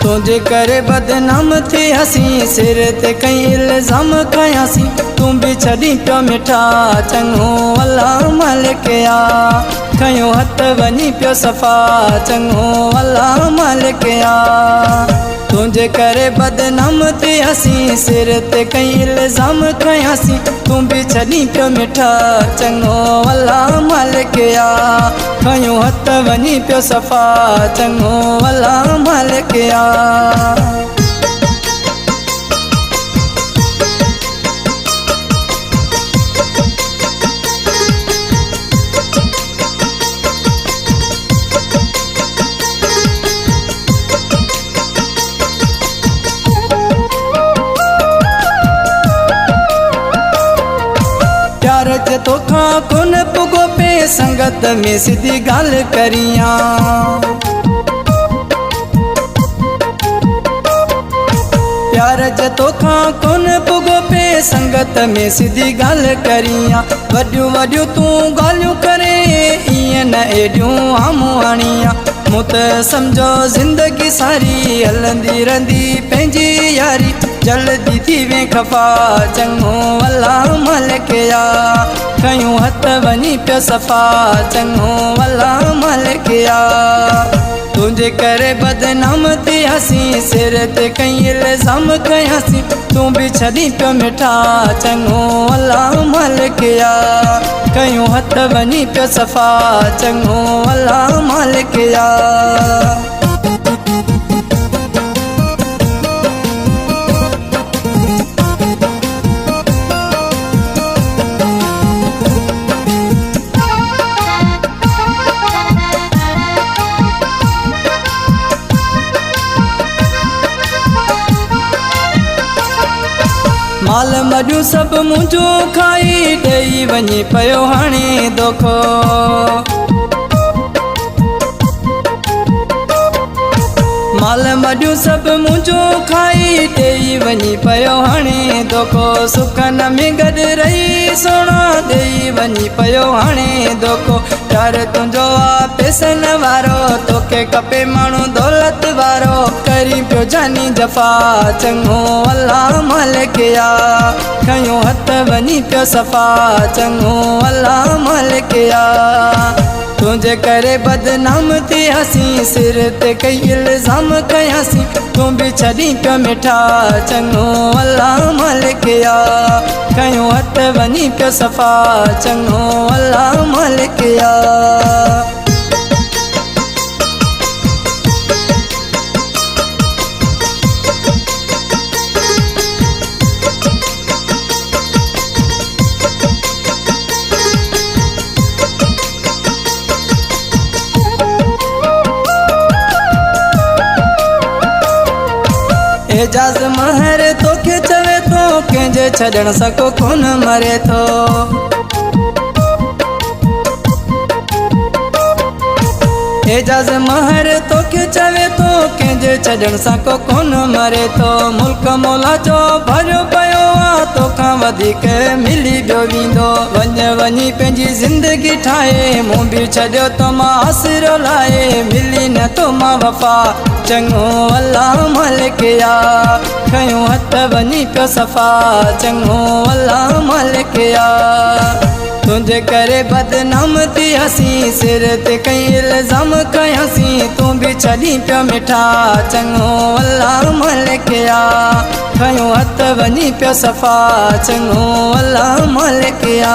तुझे करे बदनाम थी हसी सिर ते कई इल्ज़ाम खयासी तू भी छड़ी पियो मिठा चंगो अल्लाह मालिक या खयो हथ वनी पियो सफ़ा चंगो अल्लाह मालिक या तुझे करे बदनाम थी हसी सिर ते कई इल्ज़ाम खयासी तू भी छड़ी पियो मिठा चंगो अल्लाह मालिक या खयो हथ वनी पियो सफ़ा चंगो अल्लाह मालिक या प्यार जे तोखा कोन पुगो पे संगत में सीधी गाल करिया प्यार जे तोखा कोन पुगो पे संगत में सीधी गाल करिया वड्यूं वड्यूं तू गालियूं करे इएं न एडियूं आमूं आणिया मूं त समझो ज़िंदगी सारी हलंदी रहंदी पंहिंजी यारी जल्दी थी वे खफ़ा चंगो अल्लाह मालिक या खयूं हथ वनी पियो सफ़ा चंगो अल्लाह मालिक या तुझे करे बदनाम थी हसी सिर ते कई इल्ज़ाम खयासी तू भी छड़ी पियो मिठा चंगो अल्लाह मालिक या खयूं हथ वनी पियो सफ़ा चंगो अल्लाह मालिक या माल मडियूं सब मुंहिंजो खाई ॾेई वञी पियो हाणे दोखो माल मडियूं सब मुंहिंजो खाई ॾेई वञी पियो हाणे दोखो सुखन में गॾु रही सोना ॾेई वञी पियो हाणे दोखो प्यार तुंहिंजो आहे पैसनि वारो तोखे खपे माण्हू दौलत वारो करी पियो जानी जफ़ा चंगो अल्लाह मालिक या खयूं हथ वनी पियो सफ़ा चंगो अल्लाह मालिक या तुझे करे बदनाम थी हसी सिर ते कई इल्ज़ाम खयासी तू भी छड़ी पियो मिठा चंगो अल्लाह मालिक या खयूं हथ वनी पियो सफ़ा चंगो अल्लाह मालिक या एजाज़ महर तोखे चवे थो कंहिंजे छॾण सां को कोन मरे थो एजाज़ महर तोखे चवे थो कंहिंजे छॾण सां को कोन मरे थो मुल्क मौला जो भरियो पियो आहे तोखां वधीक मिली ॿियो वेंदो वञ वञी पंहिंजी ज़िंदगी ठाहे मूं बि छॾियो तो मां आसिरो लाहे मिली न तो मां वफ़ा चंगो अल्लाह मालिक या खयूं हथ वनी पियो सफ़ा चंगो अल्लाह मालिक या तुझे करे बदनाम थी हसी सिर ते कई इल्ज़ाम खयासी तू भी छड़ी पियो मिठा चंगो अल्लाह मालिक या खयूं हथ वनी पियो सफ़ा चंगो अल्लाह मालिक या।